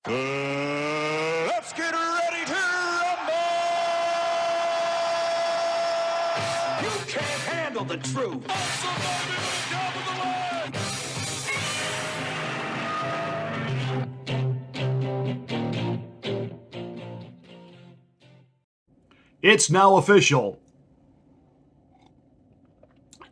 Let's get ready to rumble! You can't handle the truth. It's now official.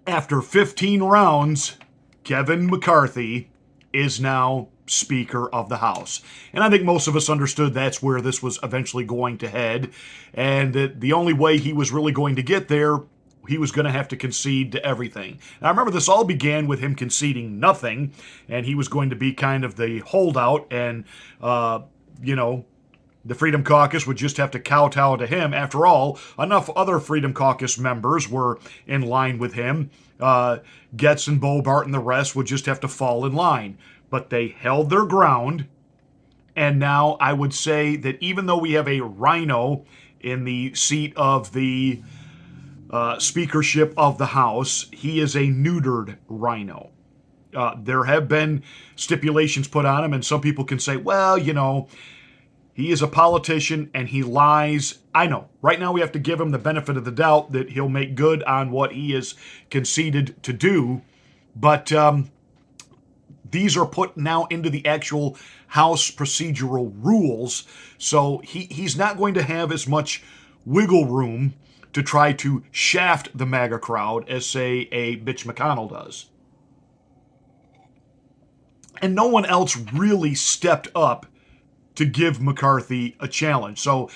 After 15 rounds, Kevin McCarthy is now Speaker of the House. And I think most of us understood that's where this was eventually going to head, and that the only way he was really going to get there, he was going to have to concede to everything. And I remember this all began with him conceding nothing, and he was going to be kind of the holdout, and, the Freedom Caucus would just have to kowtow to him. After all, enough other Freedom Caucus members were in line with him. Getz and Bobart and the rest would just have to fall in line. But they held their ground, and now I would say that even though we have a rhino in the seat of the speakership of the House, he is a neutered rhino. There have been stipulations put on him, and some people can say, well, he is a politician and he lies. I know. Right now we have to give him the benefit of the doubt that he'll make good on what he has conceded to do. But these are put now into the actual House procedural rules. So he's not going to have as much wiggle room to try to shaft the MAGA crowd as, say, a Mitch McConnell does. And no one else really stepped up to give McCarthy a challenge. So,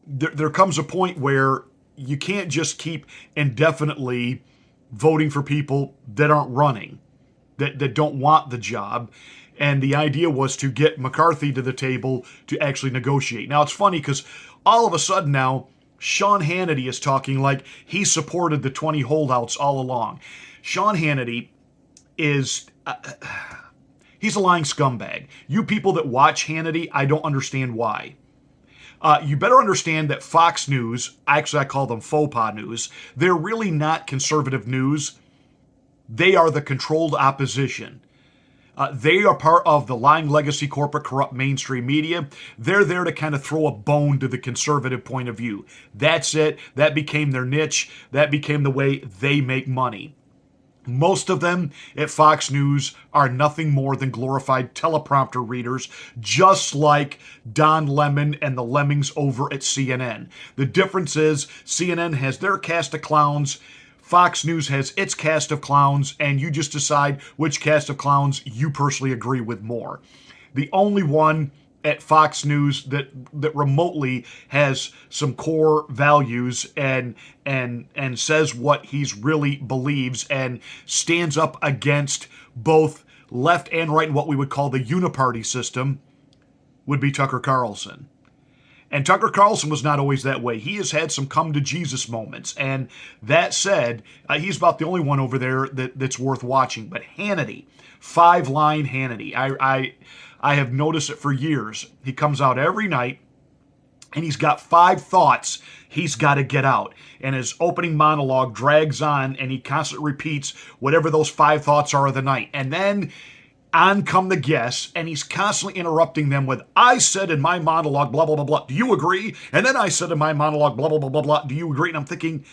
there comes a point where you can't just keep indefinitely voting for people that aren't running, that don't want the job. And the idea was to get McCarthy to the table to actually negotiate. Now, it's funny because all of a sudden now, Sean Hannity is talking like he supported the 20 holdouts all along. Sean Hannity is... he's a lying scumbag. You people that watch Hannity, I don't understand why. You better understand that Fox News, actually I call them faux pas news, they're really not conservative news. They are the controlled opposition. They are part of the lying legacy corporate corrupt mainstream media. They're there to kind of throw a bone to the conservative point of view. That's it. That became their niche. That became the way they make money. Most of them at Fox News are nothing more than glorified teleprompter readers, just like Don Lemon and the Lemmings over at CNN. The difference is CNN has their cast of clowns, Fox News has its cast of clowns, and you just decide which cast of clowns you personally agree with more. The only one at Fox News that remotely has some core values and says what he's really believes and stands up against both left and right in what we would call the uniparty system would be Tucker Carlson. And Tucker Carlson was not always that way. He has had some come-to-Jesus moments. And that said, he's about the only one over there that's worth watching. But Hannity, five-line Hannity, I have noticed it for years. He comes out every night, and he's got 5 thoughts he's got to get out. And his opening monologue drags on, and he constantly repeats whatever those 5 thoughts are of the night. And then on come the guests, and he's constantly interrupting them with, I said in my monologue, blah, blah, blah, blah. Do you agree? And then I said in my monologue, blah, blah, blah, blah, blah. Do you agree? And I'm thinking,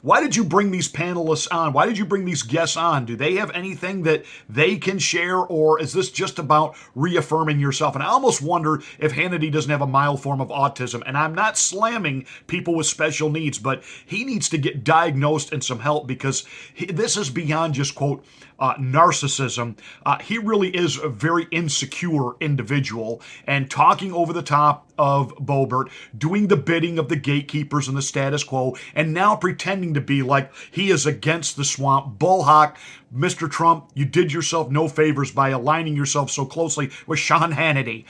why did you bring these panelists on? Why did you bring these guests on? Do they have anything that they can share, or is this just about reaffirming yourself? And I almost wonder if Hannity doesn't have a mild form of autism. And I'm not slamming people with special needs, but he needs to get diagnosed and some help, because this is beyond just, quote, narcissism. He really is a very insecure individual, and talking over the top of Bobert, doing the bidding of the gatekeepers and the status quo, and now pretending to be like he is against the swamp. Bullhawk, Mr. Trump, you did yourself no favors by aligning yourself so closely with Sean Hannity.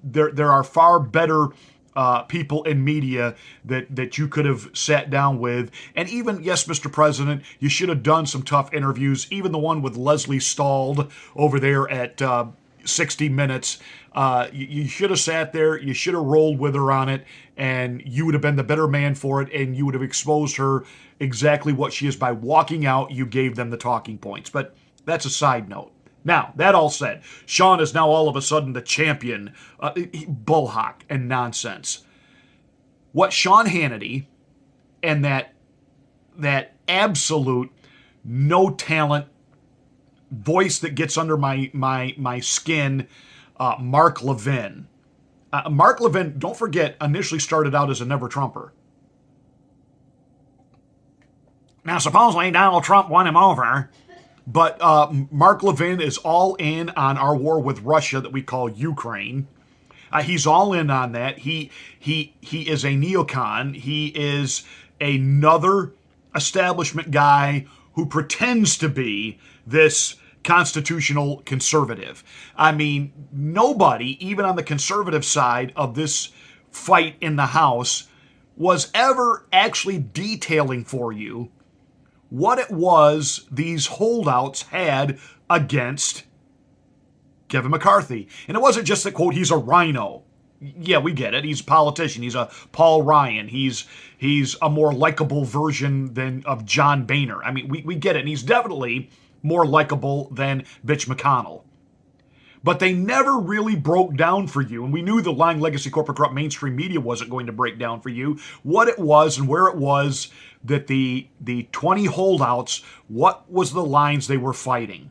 There are far better people in media that you could have sat down with. And even, yes, Mr. President, you should have done some tough interviews. Even the one with Leslie Stahl over there at 60 Minutes. You should have sat there. You should have rolled with her on it. And you would have been the better man for it. And you would have exposed her exactly what she is by walking out. You gave them the talking points. But that's a side note. Now, that all said, Sean is now all of a sudden the champion. Bullhock and nonsense. What Sean Hannity and that absolute no talent voice that gets under my skin, Mark Levin. Mark Levin, don't forget, initially started out as a never Trumper. Now, supposedly Donald Trump won him over, but Mark Levin is all in on our war with Russia that we call Ukraine. He's all in on that. He is a neocon. He is another establishment guy who pretends to be this constitutional conservative. I mean, nobody, even on the conservative side of this fight in the House, was ever actually detailing for you what it was these holdouts had against Kevin McCarthy. And it wasn't just that, quote, he's a rhino. Yeah, we get it. He's a politician. He's a Paul Ryan. He's a more likable version of John Boehner. I mean, we get it. And he's definitely more likable than Mitch McConnell. But they never really broke down for you, and we knew the lying legacy corporate corrupt mainstream media wasn't going to break down for you what it was and where it was that the 20 holdouts, what was the lines they were fighting.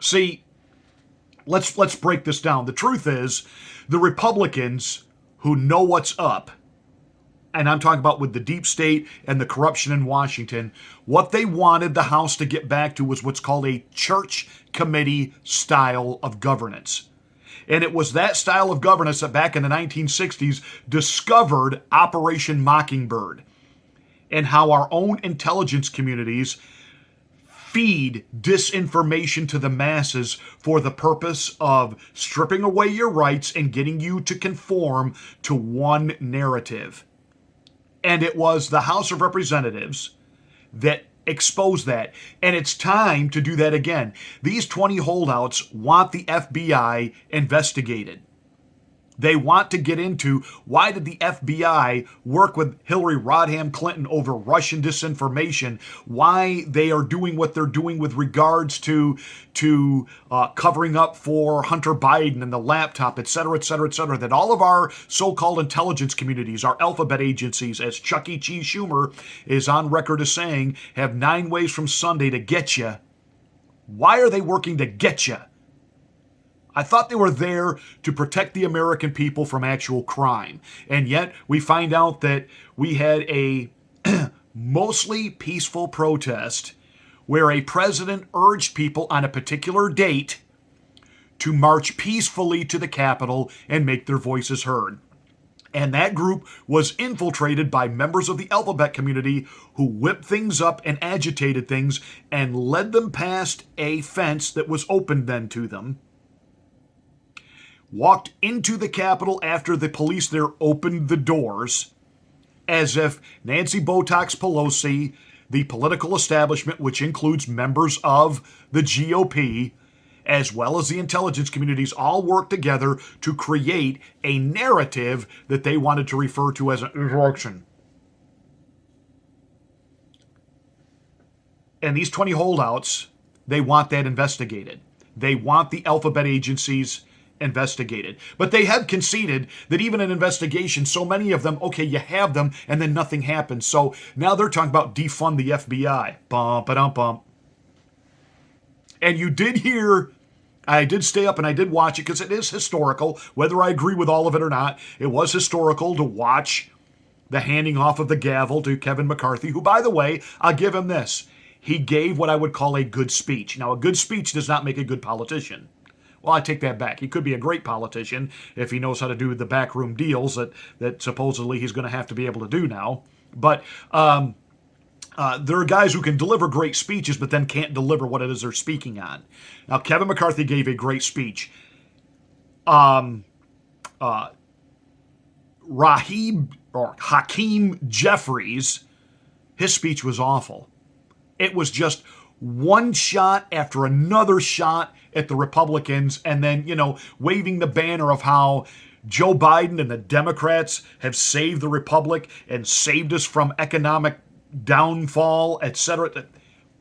See, let's break this down. The truth is, the Republicans who know what's up, and I'm talking about with the deep state and the corruption in Washington, what they wanted the House to get back to was what's called a church committee style of governance. And it was that style of governance that back in the 1960s discovered Operation Mockingbird and how our own intelligence communities feed disinformation to the masses for the purpose of stripping away your rights and getting you to conform to one narrative. And it was the House of Representatives that exposed that. And it's time to do that again. These 20 holdouts want the FBI investigated. They want to get into why did the FBI work with Hillary Rodham Clinton over Russian disinformation, why they are doing what they're doing with regards to covering up for Hunter Biden and the laptop, et cetera, et cetera, et cetera, that all of our so-called intelligence communities, our alphabet agencies, as Chuck E. Cheese Schumer is on record as saying, have 9 ways from Sunday to get you. Why are they working to get you? I thought they were there to protect the American people from actual crime. And yet we find out that we had a mostly peaceful protest where a president urged people on a particular date to march peacefully to the Capitol and make their voices heard. And that group was infiltrated by members of the alphabet community who whipped things up and agitated things and led them past a fence that was opened then to them. Walked into the Capitol after the police there opened the doors, as if Nancy Botox Pelosi, the political establishment, which includes members of the GOP, as well as the intelligence communities, all worked together to create a narrative that they wanted to refer to as an insurrection. And these 20 holdouts, they want that investigated. They want the alphabet agencies investigated. But they have conceded that even an investigation, so many of them, okay, you have them, and then nothing happens. So now they're talking about defund the FBI. Bump-a-dum-bump. And you did hear, I did stay up and I did watch it because it is historical, whether I agree with all of it or not. It was historical to watch the handing off of the gavel to Kevin McCarthy, who, by the way, I'll give him this. He gave what I would call a good speech. Now, a good speech does not make a good politician. Well, I take that back. He could be a great politician if he knows how to do the backroom deals that supposedly he's going to have to be able to do now. But there are guys who can deliver great speeches but then can't deliver what it is they're speaking on. Now, Kevin McCarthy gave a great speech. Hakeem Jeffries, his speech was awful. It was just one shot after another shot at the Republicans, and then, waving the banner of how Joe Biden and the Democrats have saved the Republic and saved us from economic downfall, etc.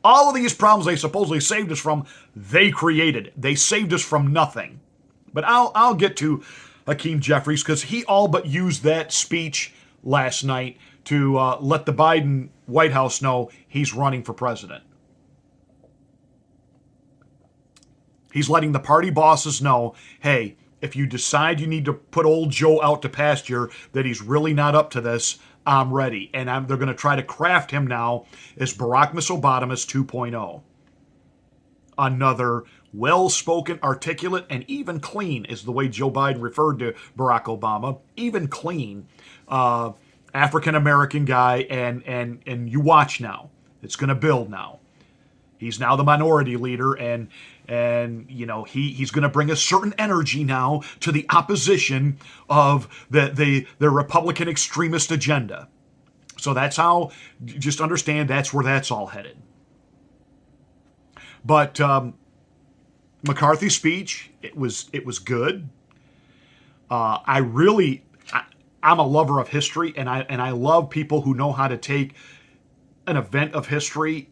All of these problems they supposedly saved us from, they created. They saved us from nothing. But I'll get to Hakeem Jeffries because he all but used that speech last night to let the Biden White House know he's running for president. He's letting the party bosses know, hey, if you decide you need to put old Joe out to pasture, that he's really not up to this, I'm ready. And they're going to try to craft him now as Barack Misobotamus 2.0. Another well-spoken, articulate, and even clean is the way Joe Biden referred to Barack Obama. Even clean, African-American guy, and you watch now. It's going to build now. He's now the minority leader, and you know he's going to bring a certain energy now to the opposition of the Republican extremist agenda. So that's how. Just understand that's where that's all headed. But McCarthy's speech, it was good. I'm a lover of history, and I love people who know how to take an event of history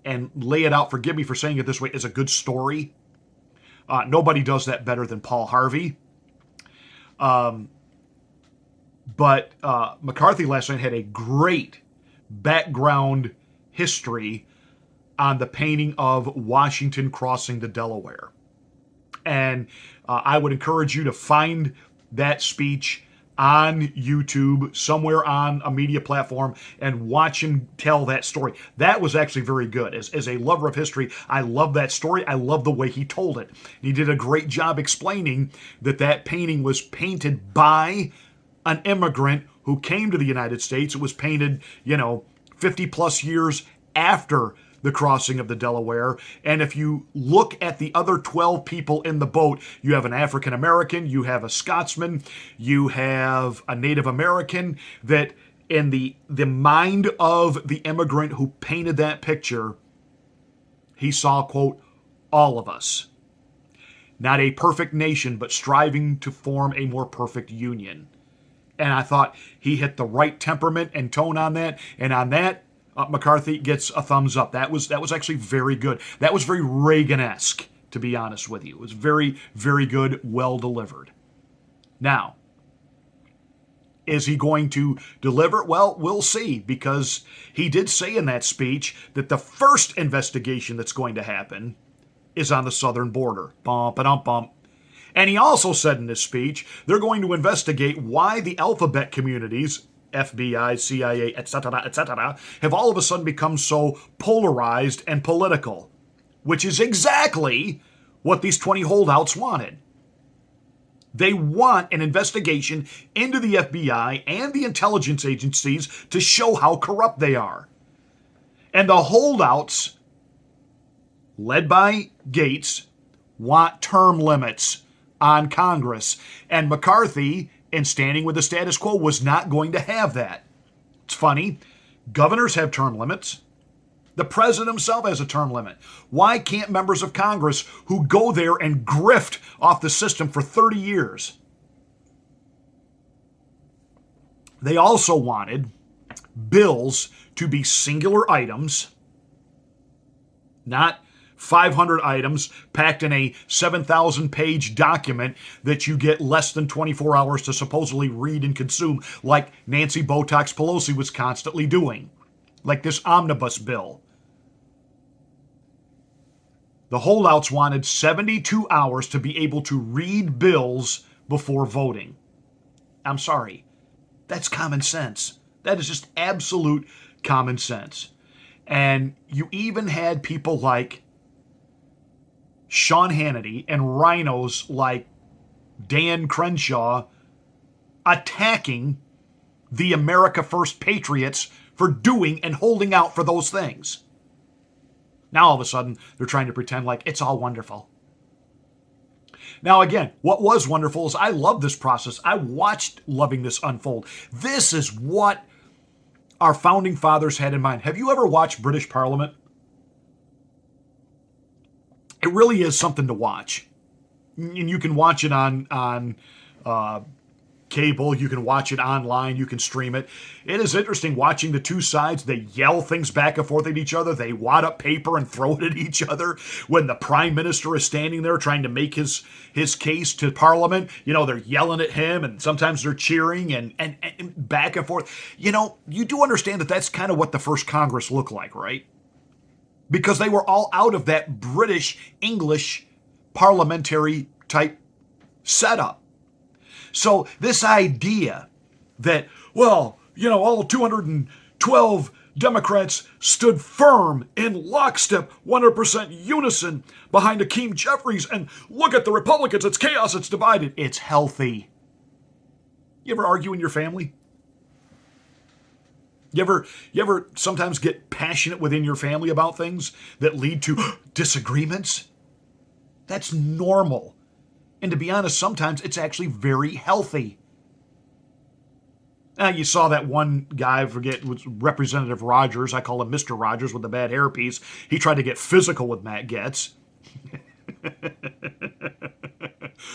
and lay it out, forgive me for saying it this way, as a good story. Nobody does that better than Paul Harvey. But McCarthy last night had a great background history on the painting of Washington crossing the Delaware. And I would encourage you to find that speech on YouTube, somewhere on a media platform, and watch him tell that story. That was actually very good. As a lover of history, I love that story. I love the way he told it. He did a great job explaining that painting was painted by an immigrant who came to the United States. It was painted, 50 plus years after the crossing of the Delaware. And if you look at the other 12 people in the boat, you have an African American, you have a Scotsman, you have a Native American, that in the mind of the immigrant who painted that picture, he saw, quote, all of us. Not a perfect nation, but striving to form a more perfect union. And I thought he hit the right temperament and tone on that. And on that, McCarthy gets a thumbs up. That was actually very good. That was very Reagan-esque, to be honest with you. It was very, very good, well delivered. Now, is he going to deliver? Well, we'll see, because he did say in that speech that the first investigation that's going to happen is on the southern border. Bump-a-dump-bump. And he also said in his speech they're going to investigate why the alphabet communities, FBI, CIA, etc., have all of a sudden become so polarized and political, which is exactly what these 20 holdouts wanted. They want an investigation into the FBI and the intelligence agencies to show how corrupt they are. And the holdouts, led by Gates, want term limits on Congress. And McCarthy, in standing with the status quo, was not going to have that. It's funny. Governors have term limits. The president himself has a term limit. Why can't members of Congress who go there and grift off the system for 30 years? They also wanted bills to be singular items, not 500 items packed in a 7,000-page document that you get less than 24 hours to supposedly read and consume, like Nancy Botox Pelosi was constantly doing, like this omnibus bill. The holdouts wanted 72 hours to be able to read bills before voting. I'm sorry. That's common sense. That is just absolute common sense. And you even had people like Sean Hannity and rhinos like Dan Crenshaw attacking the America First patriots for doing and holding out for those things. Now all of a sudden, they're trying to pretend like it's all wonderful. Now again, what was wonderful is I love this process. I watched loving this unfold. This is what our founding fathers had in mind. Have you ever watched British Parliament? It really is something to watch. And you can watch it on cable. You can watch it online. You can stream it. It is interesting watching the two sides. They yell things back and forth at each other. They wad up paper and throw it at each other. When the prime minister is standing there trying to make his case to Parliament, they're yelling at him, and sometimes they're cheering and back and forth. You do understand that that's kind of what the first Congress looked like, right? Because they were all out of that British English parliamentary type setup. So this idea that, all 212 Democrats stood firm in lockstep, 100% unison behind Hakeem Jeffries, and look at the Republicans, it's chaos, it's divided. It's healthy. You ever argue in your family? You ever sometimes get passionate within your family about things that lead to disagreements? That's normal. And to be honest, sometimes it's actually very healthy. Now, you saw that one guy, I forget, it was Representative Rogers. I call him Mr. Rogers with the bad hairpiece. He tried to get physical with Matt Gaetz.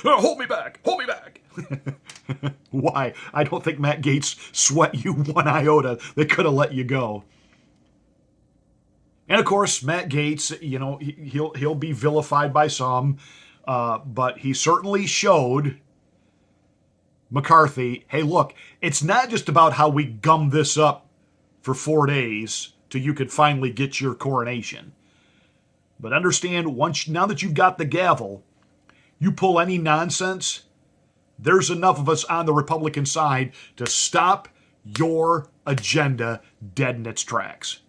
Hold me back. Hold me back. Why? I don't think Matt Gaetz sweat you one iota. They could have let you go. And of course, Matt Gaetz, he'll be vilified by some. But he certainly showed McCarthy, hey, look, it's not just about how we gum this up for 4 days till you could finally get your coronation. But understand, now that you've got the gavel, you pull any nonsense, there's enough of us on the Republican side to stop your agenda dead in its tracks.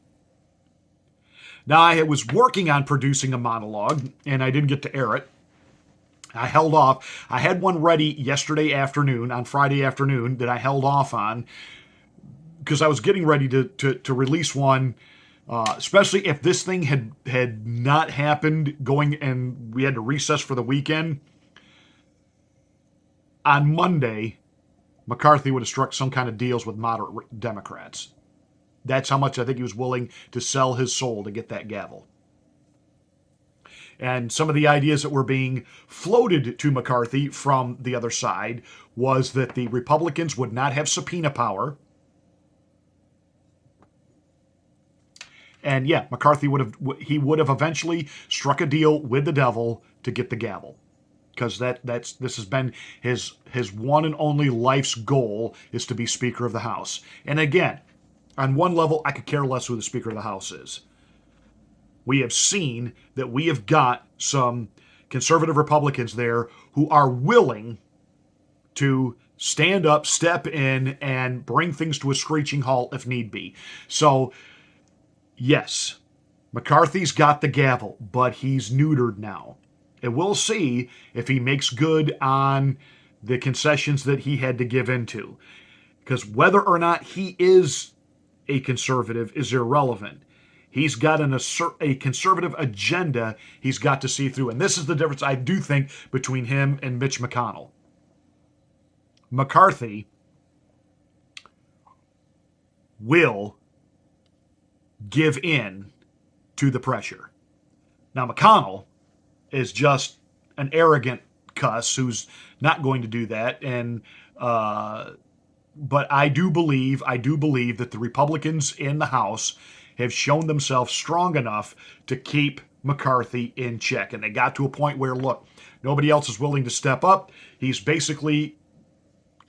Now, I was working on producing a monologue, and I didn't get to air it. I held off. I had one ready yesterday afternoon, on Friday afternoon, that I held off on because I was getting ready to release one, especially if this thing had not happened going and we had to recess for the weekend. On Monday, McCarthy would have struck some kind of deals with moderate Democrats. That's how much I think he was willing to sell his soul to get that gavel. And some of the ideas that were being floated to McCarthy from the other side was that the Republicans would not have subpoena power. And yeah, McCarthy would have eventually struck a deal with the devil to get the gavel. Because this has been his one and only life's goal, is to be Speaker of the House. And again, on one level, I could care less who the Speaker of the House is. We have seen that we have got some conservative Republicans there who are willing to stand up, step in, and bring things to a screeching halt if need be. So, yes, McCarthy's got the gavel, but he's neutered now. And we'll see if he makes good on the concessions that he had to give into. Because whether or not he is a conservative is irrelevant. He's got a conservative agenda he's got to see through. And this is the difference, I do think, between him and Mitch McConnell. McCarthy will give in to the pressure. Now, McConnell is just an arrogant cuss who's not going to do that. And but I do believe that the Republicans in the House have shown themselves strong enough to keep McCarthy in check. And they got to a point where, look, nobody else is willing to step up. He's basically,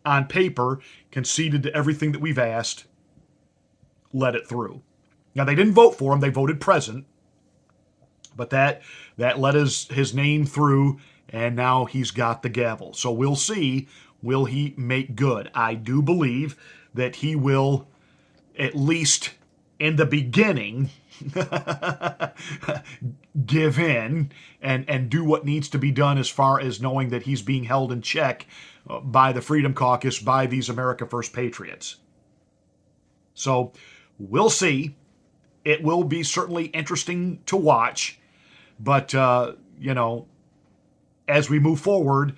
on paper, conceded to everything that we've asked, let it through. Now, they didn't vote for him. They voted present. But that let his name through, and now he's got the gavel. So we'll see, will he make good? I do believe that he will, at least in the beginning, give in and do what needs to be done as far as knowing that he's being held in check by the Freedom Caucus, by these America First patriots. So we'll see. It will be certainly interesting to watch. But, as we move forward,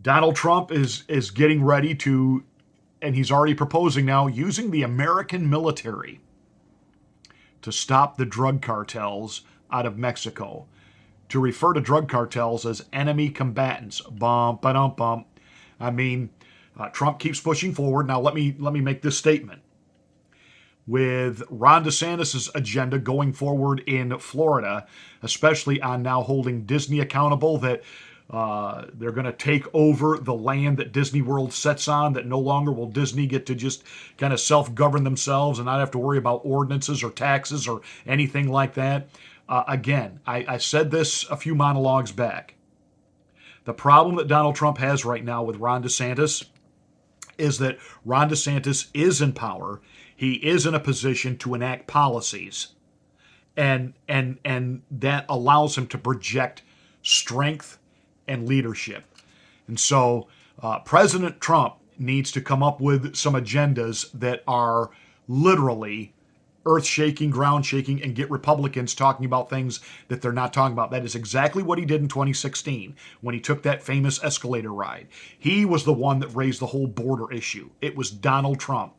Donald Trump is getting ready to, and he's already proposing now, using the American military to stop the drug cartels out of Mexico, to refer to drug cartels as enemy combatants. Bum, ba-dum, bum. I mean, Trump keeps pushing forward. Now let me make this statement. With Ron DeSantis' agenda going forward in Florida, especially on now holding Disney accountable, that they're going to take over the land that Disney World sets on, that no longer will Disney get to just kind of self-govern themselves and not have to worry about ordinances or taxes or anything like that. Again, I said this a few monologues back. The problem that Donald Trump has right now with Ron DeSantis is that Ron DeSantis is in power. He is in a position to enact policies, and that allows him to project strength and leadership. And so President Trump needs to come up with some agendas that are literally earth-shaking, ground-shaking, and get Republicans talking about things that they're not talking about. That is exactly what he did in 2016 when he took that famous escalator ride. He was the one that raised the whole border issue. It was Donald Trump.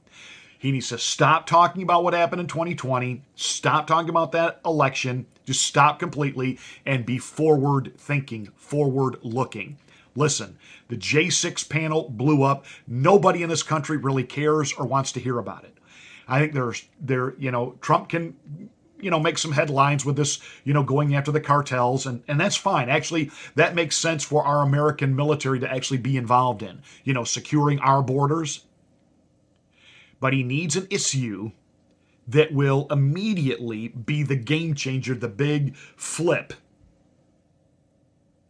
He needs to stop talking about what happened in 2020, stop talking about that election, just stop completely, and be forward-thinking, forward-looking. Listen, the J6 panel blew up. Nobody in this country really cares or wants to hear about it. I think Trump can, make some headlines with this, going after the cartels, and that's fine. Actually, that makes sense for our American military to actually be involved in, securing our borders. But he needs an issue that will immediately be the game changer, the big flip.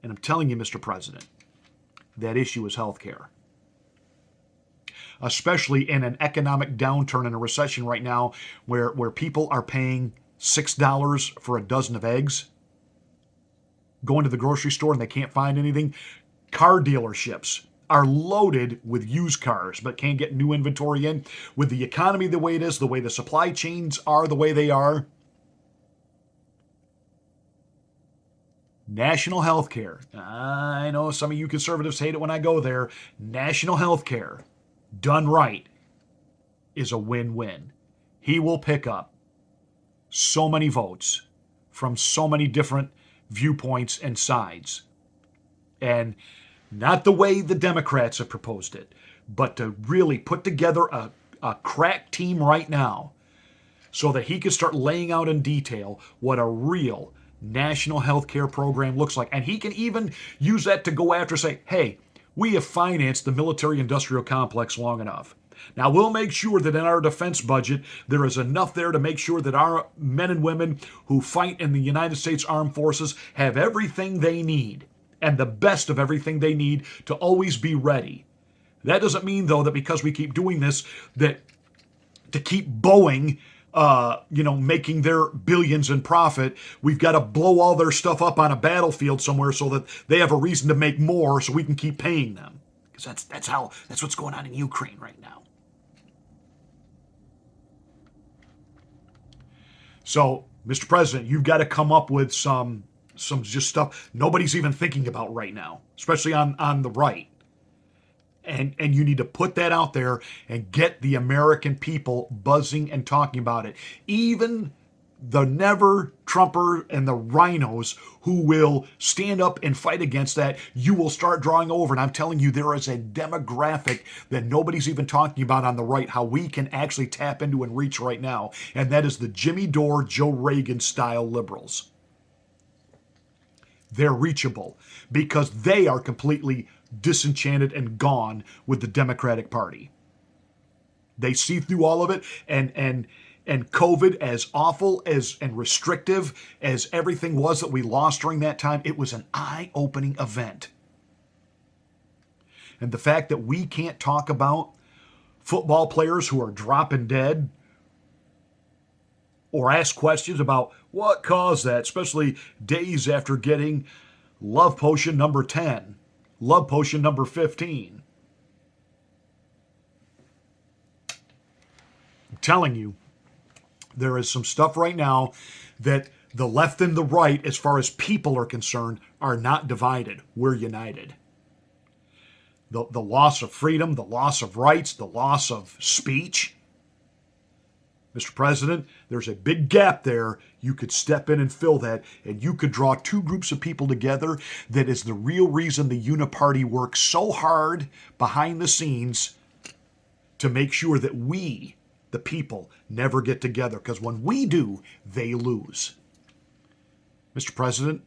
And I'm telling you, Mr. President, that issue is healthcare. Especially in an economic downturn and a recession right now where people are paying $6 for a dozen of eggs, going to the grocery store and they can't find anything. Car dealerships are loaded with used cars but can't get new inventory in. With the economy the way it is, the way the supply chains are the way they are, national health care. I know some of you conservatives hate it when I go there. National health care, done right, is a win-win. He will pick up so many votes from so many different viewpoints and sides. And not the way the Democrats have proposed it, but to really put together a crack team right now so that he can start laying out in detail what a real national health care program looks like. And he can even use that to go after, say, hey, we have financed the military-industrial complex long enough. Now, we'll make sure that in our defense budget, there is enough there to make sure that our men and women who fight in the United States Armed Forces have everything they need, and the best of everything they need to always be ready. That doesn't mean, though, that because we keep doing this, that to keep Boeing, making their billions in profit, we've got to blow all their stuff up on a battlefield somewhere so that they have a reason to make more so we can keep paying them. Because that's what's going on in Ukraine right now. So, Mr. President, you've got to come up with some just stuff nobody's even thinking about right now, especially on the right. And you need to put that out there and get the American people buzzing and talking about it. Even the never-Trumper and the rhinos who will stand up and fight against that, you will start drawing over. And I'm telling you, there is a demographic that nobody's even talking about on the right, how we can actually tap into and reach right now. And that is the Jimmy Dore, Joe Reagan-style liberals. They're reachable because they are completely disenchanted and gone with the Democratic Party. They see through all of it, and COVID, as awful and restrictive as everything was that we lost during that time, it was an eye-opening event. And the fact that we can't talk about football players who are dropping dead or ask questions about what caused that, especially days after getting love potion number 10, love potion number 15. I'm telling you, there is some stuff right now that the left and the right, as far as people are concerned, are not divided. We're united. The loss of freedom, the loss of rights, the loss of speech. Mr. President, there's a big gap there. You could step in and fill that, and you could draw two groups of people together that is the real reason the Uniparty works so hard behind the scenes to make sure that we, the people, never get together. Because when we do, they lose. Mr. President,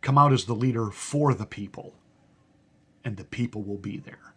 come out as the leader for the people, and the people will be there.